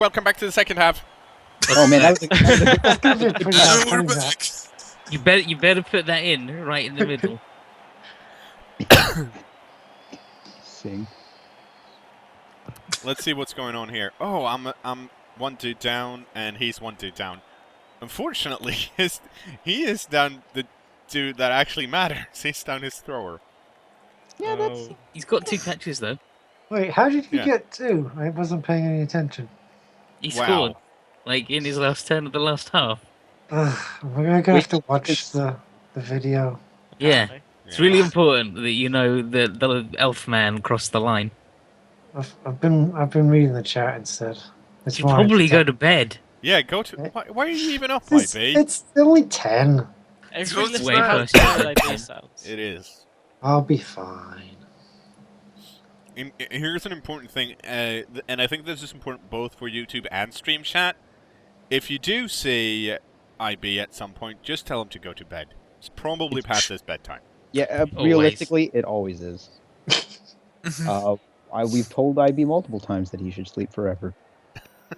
Welcome back to the second half. Oh man, that was a pretty bad We're point, back. that. You better put that in right in the middle. Sing. Let's see what's going on here. Oh, I'm one dude down, and he's one dude down. Unfortunately, he is down the dude that actually matters. He's down his thrower. Yeah, that's. He's got 2 catches though. Wait, how did he Yeah. get 2? I wasn't paying any attention. He Wow. scored like in his last turn of the last half. We're gonna have to watch the video. Yeah, it's really important that you know that the elf man crossed the line. I've been reading the chat instead. You It's should more probably go to entertaining. bed. Yeah, go to. Why are you even up, It's, IB? it's only 10. Every Way listener has past their bedtime. idea sounds. It is. I'll be fine. Here's an important thing, and I think this is important both for YouTube and stream chat. If you do see IB at some point, just tell him to go to bed. It's probably past his bedtime. Yeah, realistically, it always is. We've told IB multiple times that he should sleep forever.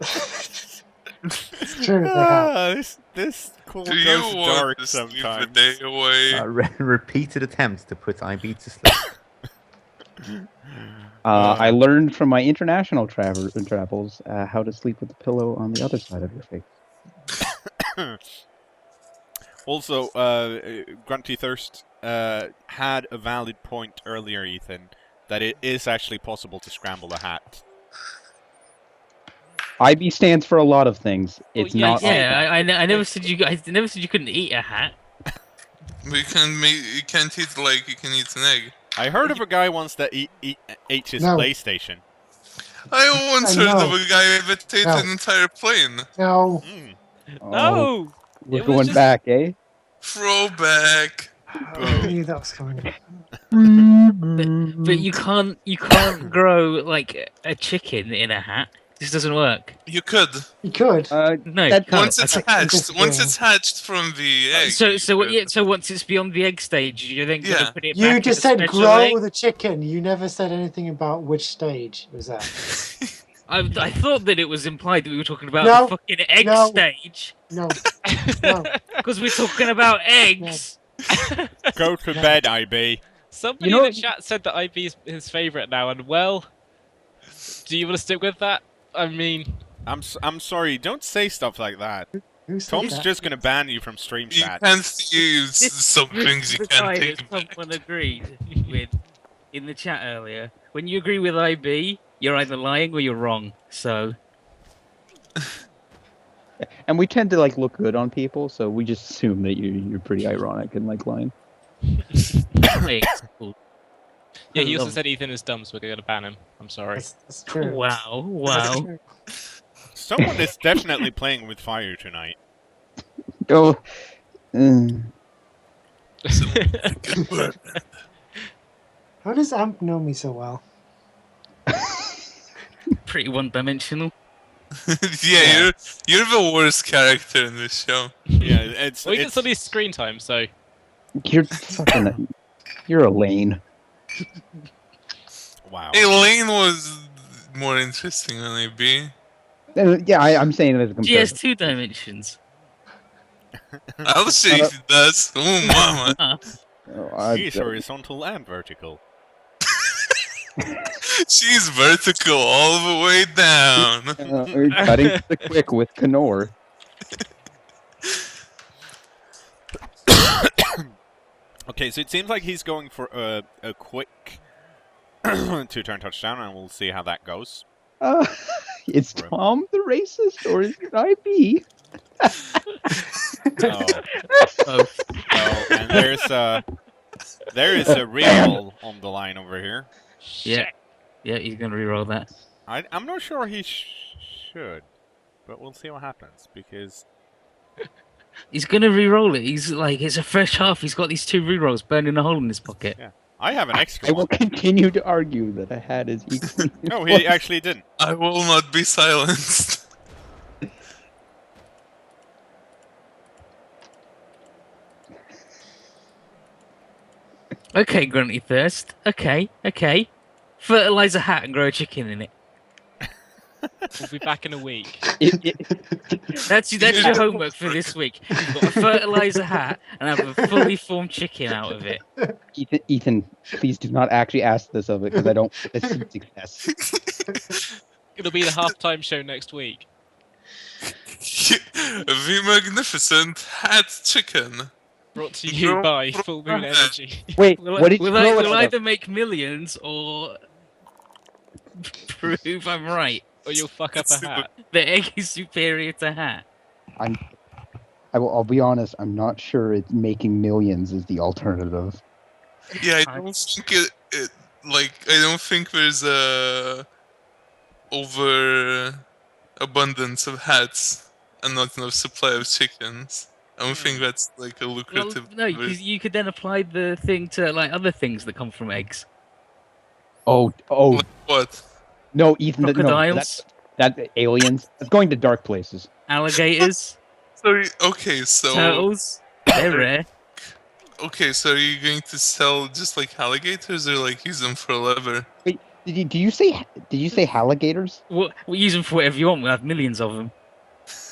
It's true. They have. This call Do you goes want dark to sleep the sometimes. day away? Repeated attempts to put IB to sleep. I learned from my international travels how to sleep with the pillow on the other side of your face. Also, Grunty Thirst had a valid point earlier, Ethan, that it is actually possible to scramble a hat. IB stands for a lot of things. It's yeah, not. yeah. I never said you guys. Never said you couldn't eat a hat. We can you can't eat like you can eat an egg. I heard of a guy once that ate his No. PlayStation. I once I heard know. of a guy that ate No. an entire plane. No. Mm. Oh, No! we're It was going just- back, eh? Throwback. I knew that was coming. But you can't grow like a chicken in a hat. This doesn't work. You could. You could. No, That- you can't. Once it's I hatched. disagree. Once it's hatched from the egg. So you could. so once it's beyond the egg stage, you then Yeah. gotta put it back You in just a said special grow egg? the chicken. You never said anything about which stage was that. I thought that it was implied that we were talking about No, the fucking egg no. stage No. No. because we're talking about eggs. Go to bed, IB. Somebody You know- in the chat said that IB is his favourite now, and well, do you want to stick with that? I mean, I'm sorry. Don't say stuff like that. Who said Tom's that? just gonna ban you from stream You chat. can't use This- some things you the can't guy take that back. someone agreed with in the chat earlier. When you agree with IB, you're either lying or you're wrong. So And we tend to like look good on people, so we just assume that you're pretty ironic and like lying. it's cool. yeah, he also Love- said Ethan is dumb, so we're going to ban him. I'm sorry. That's true. Wow, That's wow. true. Someone is definitely playing with fire tonight. Oh. How does Amp know me so well? Pretty one-dimensional. Yeah, you're the worst character in this show. Yeah, it's Well, he gets it's all these screen time, so You're fucking. You're a lane. wow. Elaine was more interesting than AB. Yeah, I'm saying it as a She has comparison. 2 dimensions. I'll see if it does. Oh, mama. Oh, She's horizontal and vertical. She's vertical all the way down. Cutting to the quick with cKnoor. Okay, so it seems like he's going for a quick 2-turn touchdown, and we'll see how that goes. Is Tom the racist or is it IB? Oh, Oh, oh, and there is a reroll on the line over here. yeah. Yeah, he's gonna re-roll that. I'm not sure he should, but we'll see what happens because He's gonna re-roll it. He's like, it's a fresh half. He's got these 2 re-rolls burning a hole in his pocket. I have an extra I will one. continue to argue that a hat is equally. No, he actually didn't. I will not be silenced. Okay, Grunty Thirst. Okay. Fertilize a hat and grow a chicken in it. We'll be back in a week. That's your homework for this week. You've got to fertilize a hat and have a fully formed chicken out of it. Ethan, please do not actually ask this of it because I don't want this to success. It'll be the halftime show next week. The magnificent hat chicken. Brought to you by Full Moon Energy. Wait, We'll, what did you we'll, throw we'll it either make millions or prove I'm right. Or you'll fuck up a hat. The egg is superior to hat. I'll be honest. I'm not sure it's making millions is the alternative. Yeah, I don't think I don't think there's a over abundance of hats and not enough supply of chickens. I don't think that's like a Well, lucrative. no, because you could then apply the thing to like other things that come from eggs. Oh, What? no, Ethan. Crocodiles, That aliens. It's going to dark places. alligators, Sorry. Okay, so turtles. They're rare. okay, so are you going to sell just like alligators or like use them for leather? Wait, did you say alligators? We'll use them for whatever you want. We'll have millions of them.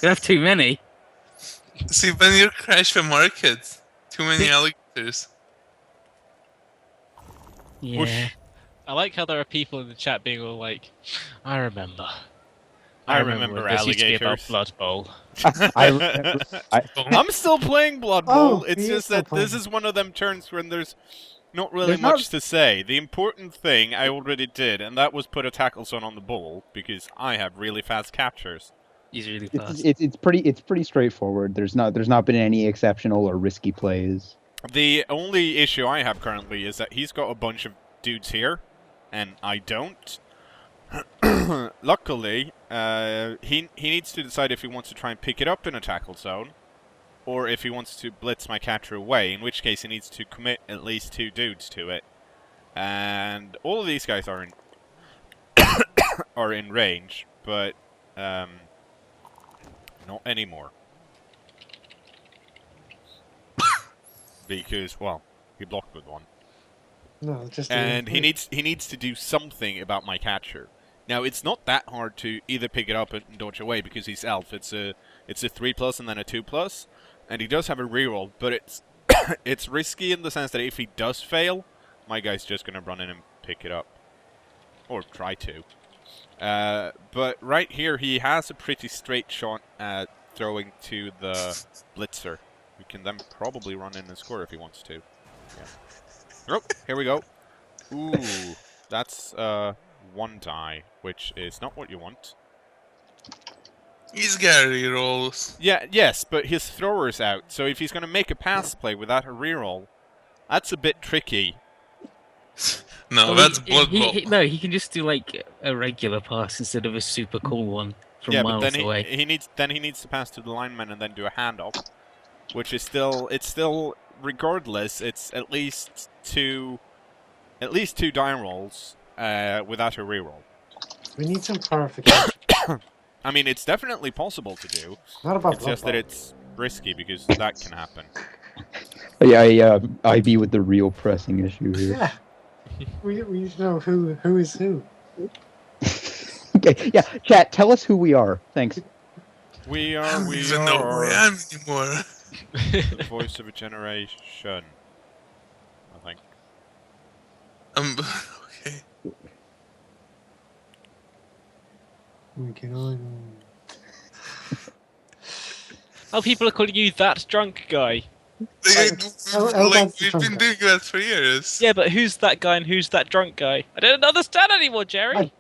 We'll have too many. See, then you crash the market. Too many alligators. Yeah. I like how there are people in the chat being all like, I remember. I remember when this used to be about alligators. Blood Bowl. I'm still playing Blood Oh, Bowl. It's he is just still that this playing. is one of them turns when there's not really There's not- much to say. The important thing I already did, and that was put a tackle zone on the ball because I have really fast captures. He's really fast. It's pretty straightforward. There's not been any exceptional or risky plays. The only issue I have currently is that he's got a bunch of dudes here, and I don't. Luckily, he needs to decide if he wants to try and pick it up in a tackle zone, or if he wants to blitz my catcher away, in which case he needs to commit at least 2 dudes to it. And all of these guys are in are in range, but not anymore. Because, well, he blocked with one. No, just. And he needs to do something about my catcher. Now it's not that hard to either pick it up and dodge away because he's elf. It's a 3+ and then a 2+, and he does have a reroll, but it's it's risky in the sense that if he does fail, my guy's just gonna run in and pick it up, or try to. But right here he has a pretty straight shot at throwing to the blitzer, who can then probably run in and score if he wants to. Yeah. Oh, here we go. Ooh, that's 1 die, which is not what you want. He's got rerolls. Yeah, yes, but his thrower's out, so if he's going to make a pass play without a reroll, that's a bit tricky. No, Well, that's he- Blood he- Bowl. he- No, he can just do like a regular pass instead of a super cool one from Yeah, but miles then away. he needs to pass to the lineman and then do a handoff, which is still regardless, it's at least two die rolls without a reroll. We need some clarification. I mean, it's definitely possible to do. Not about It's just that Blood it's risky because that can happen. Yeah, IB with the real pressing issue Bowl. here. Yeah. We need to know who is who. Okay, yeah, chat. Tell us who we are. Thanks. We I are don't even know who I am anymore. the voice of a generation. I think. Okay. We can only. Oh, people are calling you that drunk guy. Like, we've been doing that for years. Yeah, but who's that guy and who's that drunk guy? I don't understand anymore, Jerry.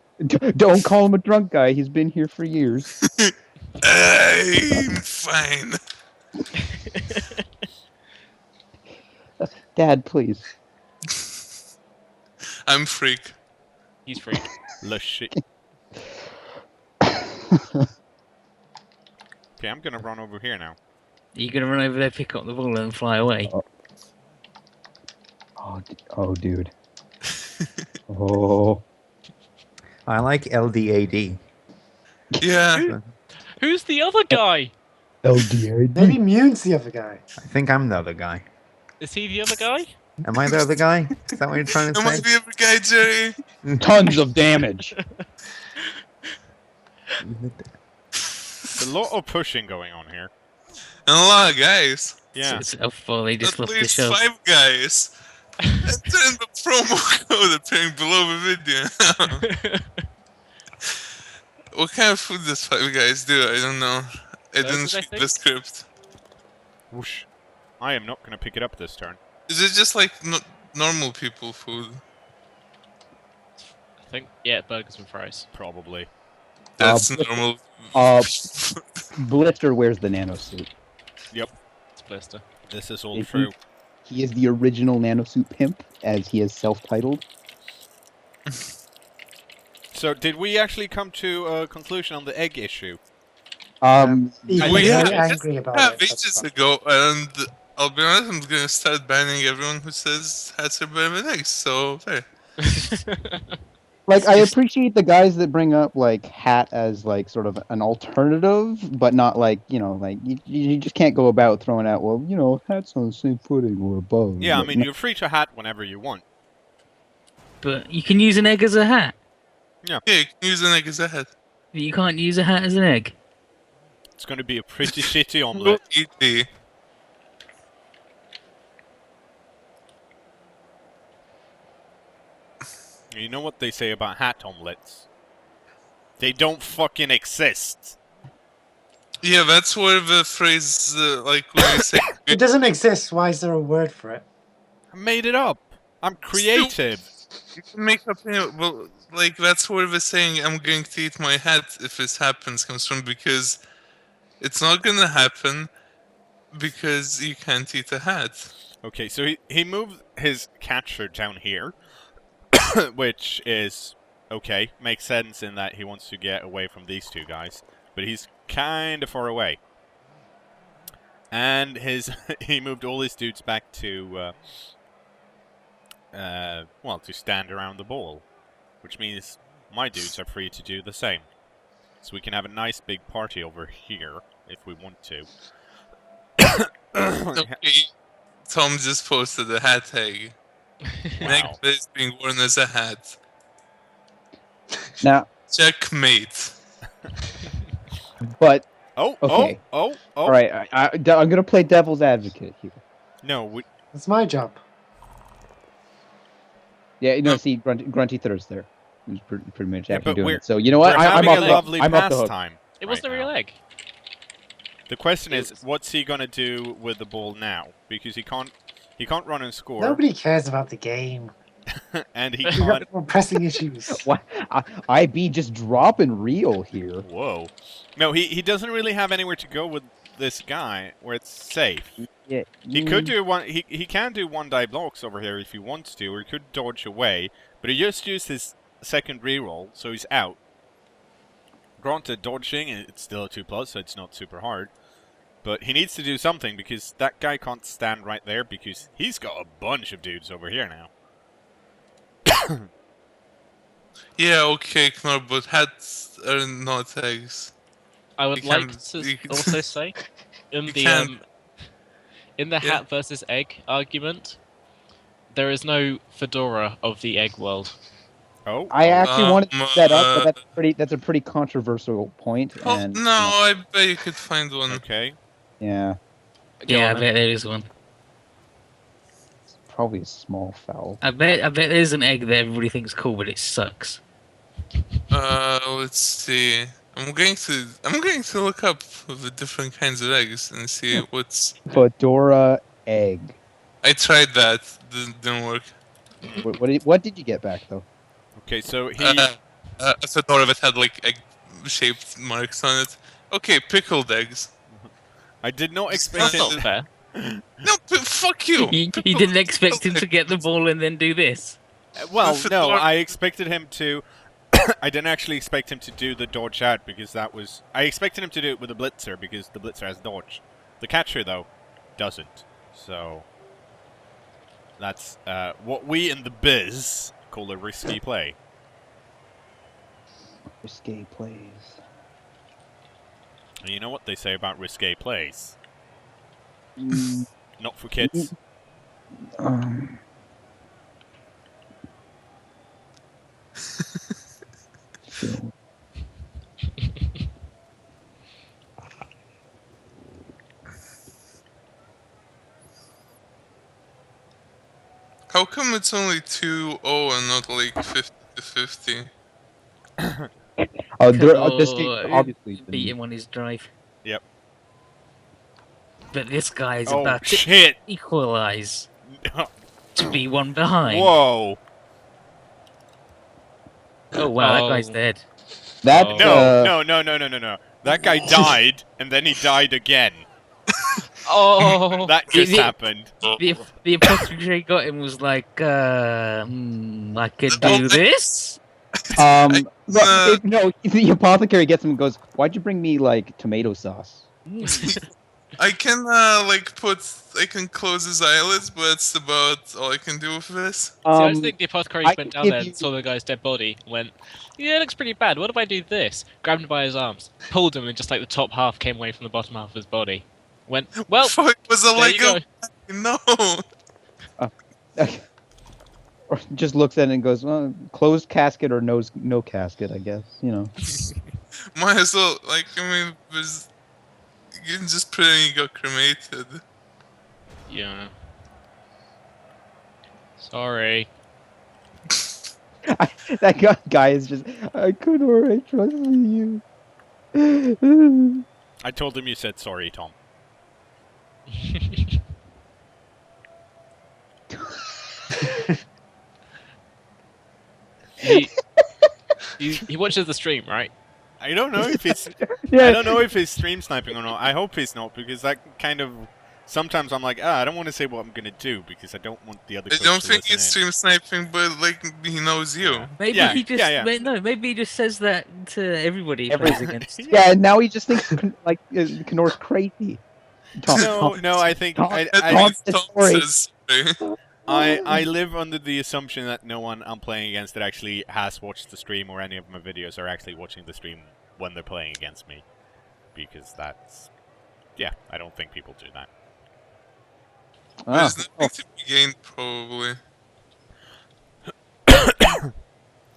Don't call him a drunk guy. He's been here for years. I'm fine. Dad, please. I'm freak. He's freak. Le shit. Okay, I'm gonna run over here now. Are you gonna run over there, pick up the ball, and fly away? Oh, dude. Oh. I like LDAD. Yeah. Who's the other guy? LDA. Maybe Mune's the other guy. I think I'm the other guy. Is he the other guy? Am I the other guy? Is that what you're trying to Am I say? the other guy, Jerry? Tons of damage. It's a lot of pushing going on here. And a lot of guys. Yeah. It's so funny. Just At love the least show. 5 guys. Enter in the promo code appearing below the video. What kind of food does 5 guys do? I don't know. I didn't Burgers, I read the think? script. Whoosh. I am not going to pick it up this turn. Is it just like normal people food? I think, yeah, burgers and fries. Probably. That's but- normal. Blister wears the nano suit. It's blister. This is all If true. He is the original nanosuit pimp, as he is self-titled. So, did we actually come to a conclusion on the egg issue? He's We very had angry about Yeah, it. that's ages fine. ago, and I'll be honest, I'm gonna start banning everyone who says hats are better than eggs. So fair. Like, I appreciate the guys that bring up, like, hat as, like, sort of an alternative, but not, like, you know, like, you just can't go about throwing out, well, you know, hat's on the same footing or above. Yeah, I Like, mean, you're free to hat whenever you want. But you can use an egg as a hat. Yeah, you can use an egg as a hat. But you can't use a hat as an egg. It's going to be a pretty shitty omelette. Easy. You know what they say about hat omelettes? They don't fucking exist. Yeah, that's where the phrase, like when you say, It doesn't exist. Why is there a word for it? I made it up. I'm creative. you can make up, well, like that's where the saying "I'm going to eat my hat if this happens" comes from, because it's not gonna happen because you can't eat a hat. Okay, so he moved his catcher down here, which is okay. Makes sense in that he wants to get away from these two guys, but he's kind of far away. And he moved all his dudes back to well, to stand around the ball, which means my dudes are free to do the same. So we can have a nice big party over here if we want to. Okay, Tom just posted a hat tag. Neck Wow. is being worn as a hat. Now, Checkmate. but, Oh, Okay. oh. all right, I'm going to play devil's advocate here. No, It's my job. Yeah, you know, see, Grunty Thirst there. Who's pretty much Yeah, actually but doing we're- it. So, you know what? we're I'm having off a the, lovely I'm off the hook. pastime. It wasn't right a real now. egg. The question is, what's he gonna do with the ball now? Because he can't run and score, Nobody cares about the game. and he We've can't. got more pressing issues. What? I be just dropping real here. Whoa. No, he doesn't really have anywhere to go with this guy where it's safe. Yeah, He could do one. He can do one die blocks over here if he wants to, or he could dodge away. But he just used his second reroll, so he's out. Granted, dodging it's still a 2+, so it's not super hard. But he needs to do something because that guy can't stand right there because he's got a bunch of dudes over here now. Yeah, okay, cKnoor, but hats are not eggs. I would You like can- to you can- also say, in You the can. in the Yeah. hat versus egg argument, there is no fedora of the egg world. Oh, I actually wanted to set up, but uh, that's a pretty controversial point. Oh, And, no, I bet you could find one. okay. Yeah, Go Yeah, I on then. bet there is one. probably a small foul. I bet there's an egg that everybody thinks cool, but it sucks. Let's see. I'm going to look up the different kinds of eggs and see what's. Fedora egg. I tried that. Didn't work. What did you get back though? Okay, so he. A fedora that had like egg-shaped marks on it. Okay, pickled eggs. I did not expect That's it. not fair. No, fuck you. You Pickled didn't expect him eggs. to get the ball and then do this. Well, The no, fedora- I expected him to. I didn't actually expect him to do the dodge out because that was. I expected him to do it with the blitzer because the blitzer has dodge. The catcher though doesn't. So that's what we in the biz call a risky play. Risque plays. And you know what they say about risque plays? Mm, Not for kids. um, Phil. How come it's only 2-0 and not like 50-50? Oh, this game cKnoor obviously beat didn't. him on his drive. Yep. But this guy's Oh about to shit! equalize to be one behind. Whoa! Oh wow, that guy's Oh. dead. That's No. That guy died, and then he died again. Oh. That just happened. The apothecary got him was like, I could do this. no, Uh, the apothecary gets him and goes, "Why'd you bring me like tomato sauce?" I can I can close his eyelids, but that's about all I can do with this. See, I just think the I apothecary can went down give there you- and saw the guy's dead body, went, yeah, it looks pretty bad. What if I do this? Grabbed him by his arms, pulled him, and just like the top half came away from the bottom half of his body. Went, well, Fuck, was a there you Lego? go. No. Or just looks at it and goes, "Well, closed casket or no casket, I guess." You know. Might as well, like, I mean, you can just put in, you got cremated. Yeah. Sorry. That guy is just, "I cKnoor, I trust you." I told him you said sorry, Tom. He watches the stream, right? I don't know if it's. Yeah. I don't know if he's stream sniping or not. I hope he's not, because that kind of. Sometimes I'm like, I don't want to say what I'm gonna do because I don't want the other. I coach don't to think listen he's in. stream sniping, but like he knows you. Maybe Yeah, he just yeah. maybe he just says that to everybody he plays against. Yeah, and now he just thinks cKnoor's crazy. Tom, No, I think Tom- I, At I, least Tom sorry. says sorry. I live under the assumption that no one I'm playing against that actually has watched the stream or any of my videos are actually watching the stream when they're playing against me, because that's, yeah, I don't think people do that. There's nothing to be gained, probably.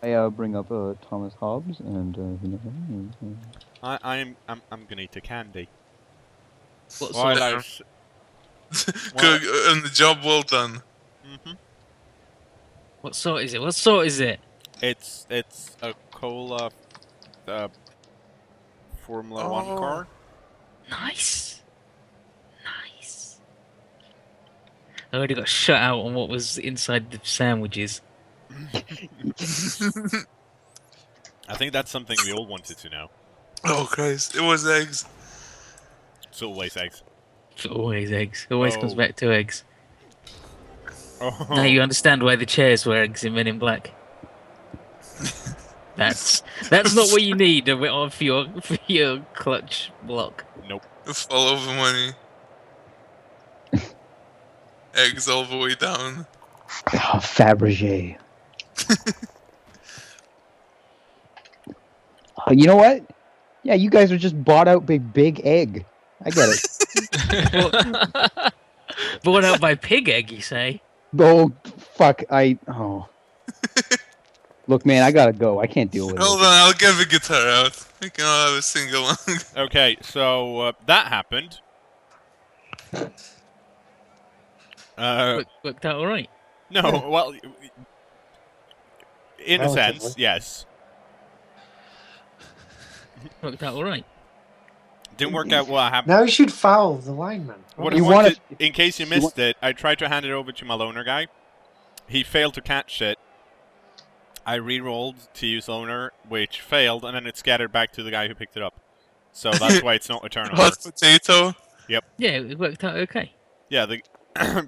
I bring up Thomas Hobbs and I'm gonna eat a candy. What While sort I of, was, Good, and the job well done. what sort is it? What sort is it? it's a cola, Formula One Oh. car. Nice. Nice. I already got shut out on what was inside the sandwiches. I think that's something we all wanted to know. Oh Christ, it was eggs. It's always eggs. It's always eggs. Always comes Oh. back to eggs. Oh. Now you understand why the chairs were eggs in Men in Black. That's not what you need for your clutch block. Nope. Follow the money. Eggs all the way down. Fabergé. You know what? Yeah, you guys are just bought out big egg. I get it. Brought out by pig egg, you say? Oh fuck! Look, man, I gotta go. I can't deal with Hold it. on, I'll get the guitar out. We can all have a sing along. Okay, so that happened. Worked out alright. No, well, in a sense, Relatively. yes. Worked out alright. Didn't work out what happened. Now you should foul the lineman. What You I wanted, wanna- in case you missed it, I tried to hand it over to my loner guy. He failed to catch it. I re-rolled to use loner, which failed, and then it scattered back to the guy who picked it up. So that's why it's not a turnover. Hot potato. Yeah, it worked out okay. Yeah, the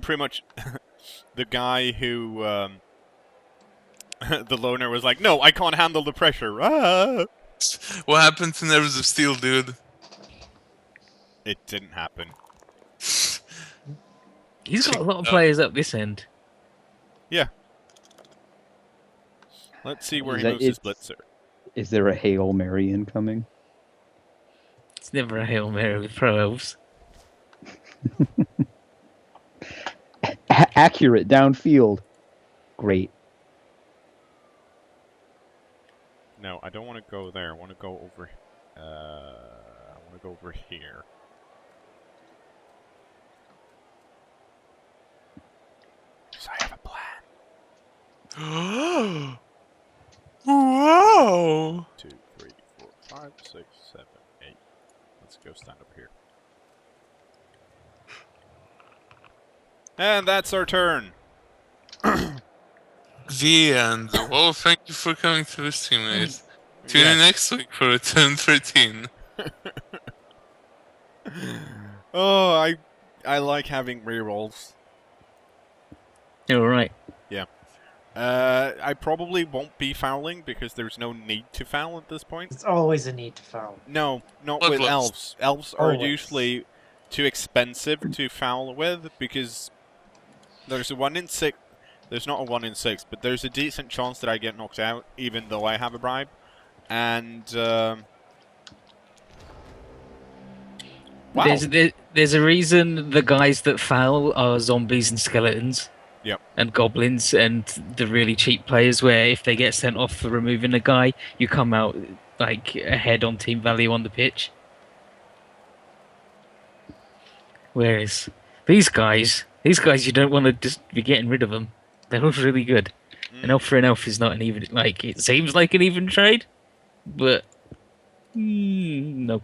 pretty much the guy who the loner was like, "No, I can't handle the pressure." Ah! What happened to Nerves of Steel, dude? It didn't happen. He's got a lot of players up this end. Let's see where Is he that moves his it? blitzer. Is there a Hail Mary incoming? It's never a Hail Mary with Pro Elves. Accurate downfield. Great. No, I don't want to go there. I want to go over. I want to go over here. So I have a plan. Wow! 2, 3, 4, 5, 6, 7, 8. Let's go stand up here. And that's our turn. The end. Well, thank you for coming to this, teammates. Tune in Yes. next week for Turn 13. Oh, I like having rerolls. All right. I probably won't be fouling because there's no need to foul at this point. It's always a need to foul. No, not Blood with loss. elves. Elves are Always. usually too expensive to foul with because there's a 1 in 6. There's not a 1 in 6, but there's a decent chance that I get knocked out even though I have a bribe. And wow. There's a reason the guys that foul are zombies and skeletons. Yep. And goblins and the really cheap players where if they get sent off for removing a guy, you come out like ahead on team value on the pitch. Whereas these guys you don't want to just be getting rid of them. They're all really good. An elf for an elf is not an even, like, it seems like an even trade, but no.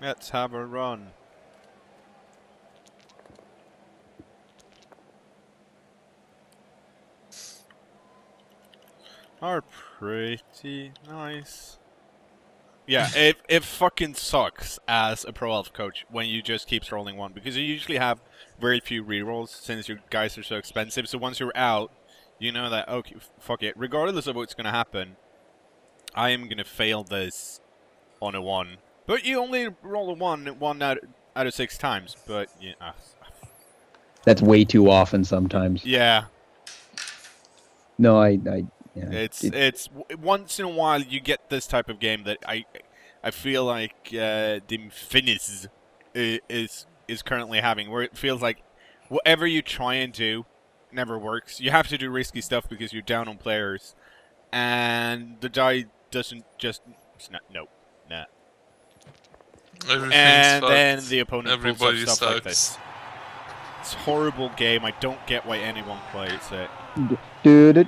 Let's have a run. Are pretty nice. Yeah, it fucking sucks as a pro elf coach when you just keep rolling 1 because you usually have very few rerolls since your guys are so expensive. So once you're out, you know that okay, fuck it. Regardless of what's gonna happen, I am gonna fail this on a 1. But you only roll a 1 out of 6 times. But yeah, That's way too often sometimes. yeah. No, yeah, It's once in a while you get this type of game that I feel like the Finis is currently having, where it feels like whatever you try and do never works. You have to do risky stuff because you're down on players, and the die doesn't just no. Everything's And fucked. then the opponent Everybody pulls up stuff like sucks. this. It's a horrible game. I don't get why anyone plays it. 5 Well,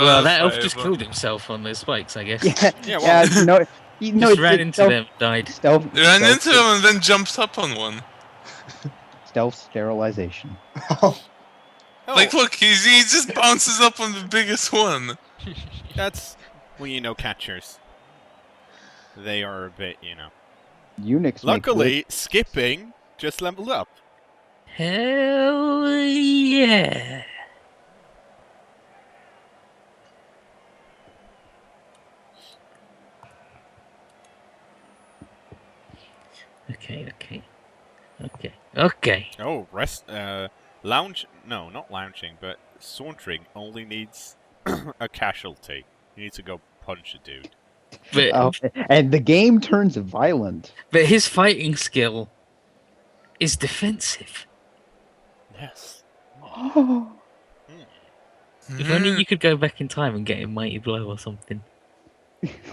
out that of elf just 5. killed himself on those spikes, I guess. Yeah, well, Just ran into them, died. Ran into him and then jumped up on one. Stealth sterilization. oh, Like, look, he just bounces up on the biggest one. that's well, you know, catchers. They are a bit, you know. Unix. Luckily, skipping just leveled up. Hell yeah. Okay. Oh, lounge? No, not lounging, but sauntering only needs a casualty. You need to go punch a dude. But And the game turns violent. but his fighting skill is defensive. Yes. If only you could go back in time and get a mighty blow or something.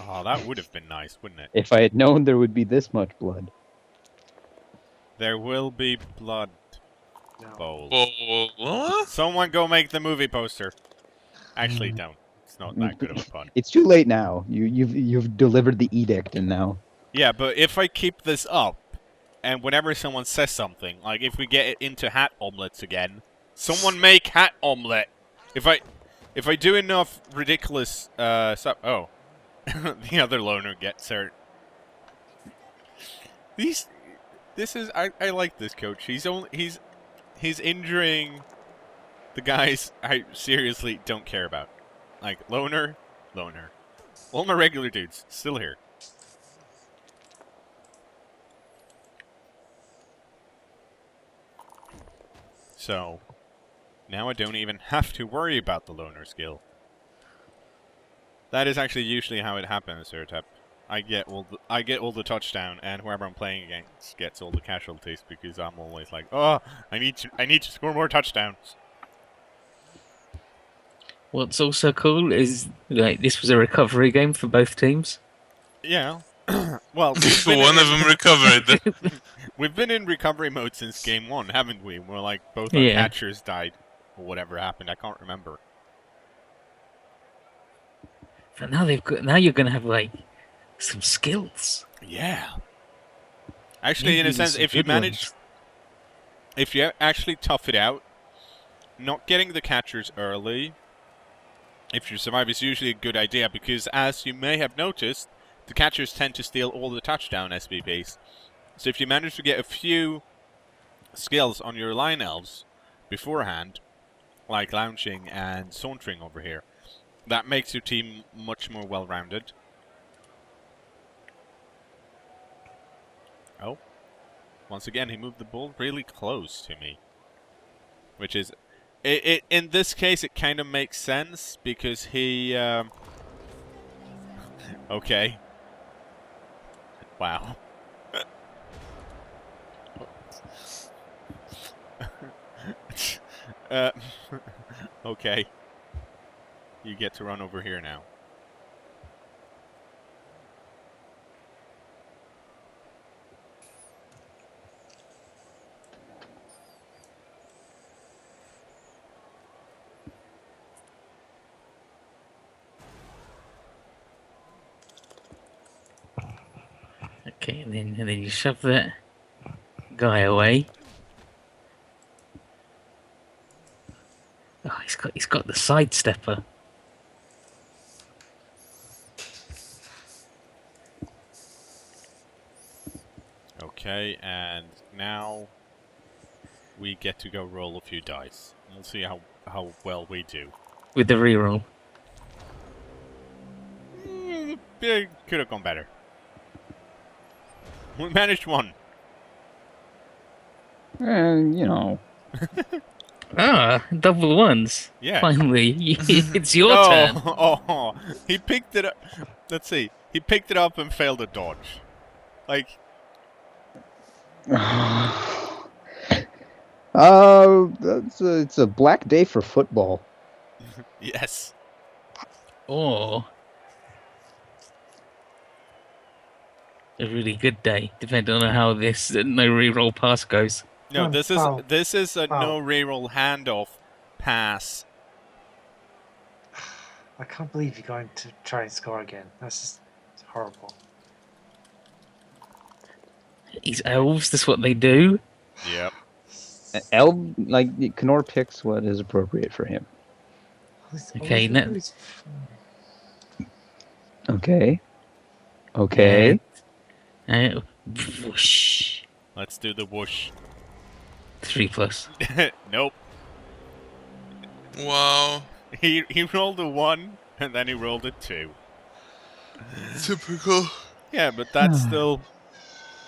Oh, that would have been nice, wouldn't it? If I had known there would be this much blood. There will be blood bowl. Whoa, what? Someone go make the movie poster. Actually, don't. It's not that good of a pun. It's too late now. You've delivered the edict, and now. Yeah, but if I keep this up, and whenever someone says something, like if we get it into hat omelets again, someone make hat omelet. If I do enough ridiculous stuff, oh, the other loner gets hurt. I like this coach. He's injuring the guys I seriously don't care about. Like loner. All my regular dudes still here. So, now I don't even have to worry about the loner skill. That is actually usually how it happens, Sirtep. I get all the touchdown, and whoever I'm playing against gets all the casualties because I'm always like, oh, I need to score more touchdowns. What's also cool is like this was a recovery game for both teams. Yeah, Well, One of them recovered. we've been in recovery mode since game 1, haven't we? We're like both our Yeah. catchers died, or whatever happened. I can't remember. But now you're gonna have like some skills. Yeah. Actually, in a Maybe sense, some if you good manage, ones. if you actually tough it out, not getting the catchers early, if you survive, is usually a good idea because, as you may have noticed, the catchers tend to steal all the touchdown SBPs. So if you manage to get a few skills on your line elves beforehand, like lounging and sauntering over here, that makes your team much more well-rounded. Oh. Once again, he moved the ball really close to me. Which is... in this case, it kind of makes sense, because he... Okay. Wow. Okay. You get to run over here now. Okay, and then you shove that guy away. Oh, he's got the sidestepper. Okay, and now we get to go roll a few dice. We'll see how well we do. With the reroll. It could have gone better. We managed one. And you know. Ah, double ones. Yeah. Finally, it's your Oh, turn. oh, he picked it up. Let's see. He picked it up and failed a dodge. Like, It's a black day for football. yes. Or a really good day, depending on how this no reroll pass goes. No, Oh, this foul. is a Foul. no reroll handoff pass. I can't believe you're going to try and score again. That's just horrible. He's elves, that's what they do. Yep. cKnoor picks what is appropriate for him. Okay, now- Okay. Okay. Whoosh. Let's do the whoosh. 3+. Nope. Wow. He rolled a 1 and then he rolled a 2. Typical. Yeah, but that's still.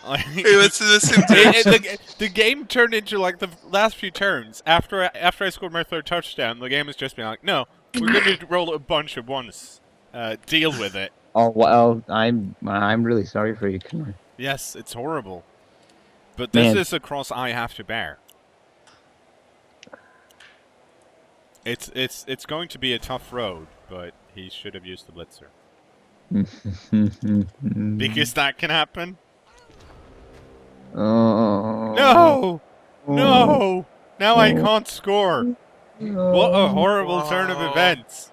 Hey, let's listen to The game turned into like the last few turns. After I scored my 3rd touchdown, the game has just been like, no, we're going to roll a bunch of ones. Deal with it. Oh well, I'm really sorry for you, cKnoor. Yes, it's horrible. But this Man. is a cross I have to bear. It's going to be a tough road, but he should have used the blitzer. Because that can happen. Oh. No! No! Now I can't score. What a horrible turn of Wow. events.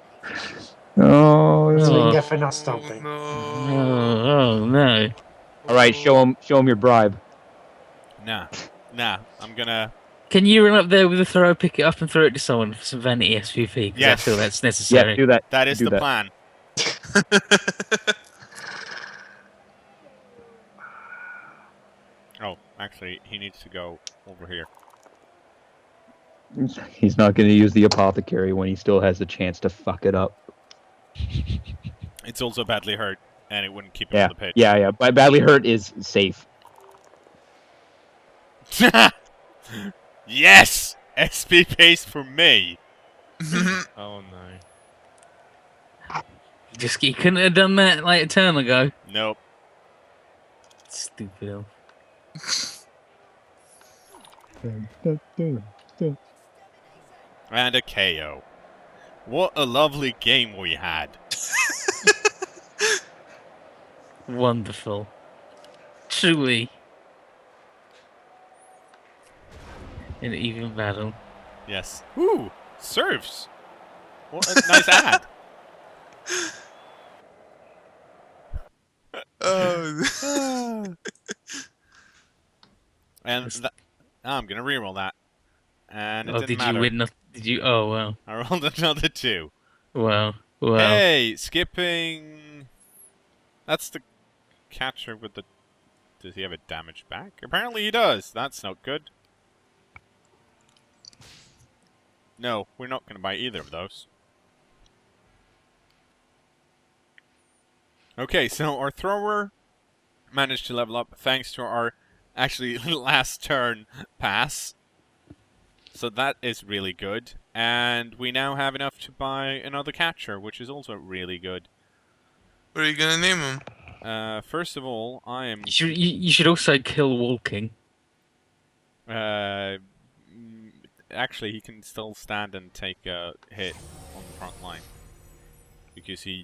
Oh. That's what Oh. you get for not Oh, stomping. no. Oh no. All right, show him your bribe. Nah, I'm gonna. Can you run up there with a throw, pick it up, and throw it to someone for some vanity SVP? 'Cause Yes. I feel that's Yeah, necessary. do that. That is Do the that. plan. Oh, actually, he needs to go over here. He's not going to use the apothecary when he still has a chance to fuck it up. It's also badly hurt, and it wouldn't keep him Yeah, on the pitch. yeah. But badly hurt is safe. Yes! SP pace for me. Oh no. You couldn't have done that like a turn ago. Nope. Stupid elf. And a KO. What a lovely game we had. Wonderful. Truly. An even battle. Yes. Ooh, serves. What a nice ad. Oh. And I'm gonna reroll that. And it Oh, didn't did matter. you win? Did you? Oh, wow. I rolled another 2. Wow. Wow. Hey, skipping. That's the catcher with the. Does he have a damage back? Apparently he does. That's not good. No, we're not going to buy either of those. Okay, so our thrower managed to level up thanks to our actually last turn pass. So that is really good. And we now have enough to buy another catcher, which is also really good. What are you gonna name him? First of all, I am... You should also kill Walking. Actually, he can still stand and take a hit on the front line. Because he's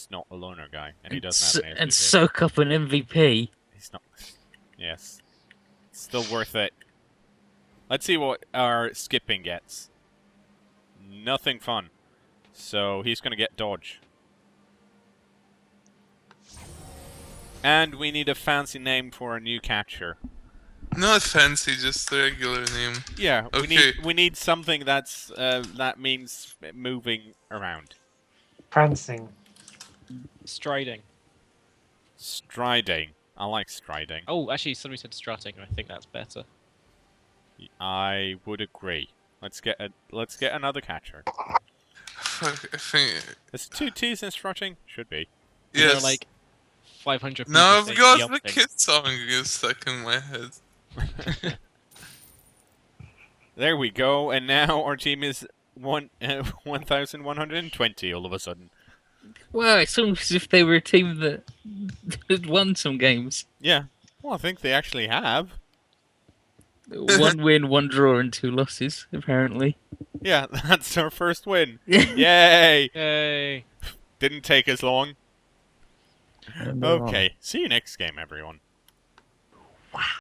not a loner guy, and he doesn't have an And ASP. soak up an MVP. He's not... Yes. Still worth it. Let's see what our skipping gets. Nothing fun. So he's going to get dodge. And we need a fancy name for a new catcher. Not fancy, just a regular name. Yeah, Okay. we need something that's that means moving around. Prancing. Striding. Striding. I like striding. Oh, actually, somebody said strutting, and I think that's better. I would agree. Let's get another catcher. Fuck, I think. Is it 2 T's in strutting? Should be. There Yes. are like 500 Now people I've saying got the the opposite. kid song is stuck in my head. There we go, and now our team is 1,120 all of a sudden. Wow, it's almost as if they were a team that had won some games. Yeah. Well, I think they actually have. 1 win, 1 draw, and 2 losses, apparently. Yeah, that's our first win. Yay! Yay! Didn't take as long. And, Okay, see you next game, everyone.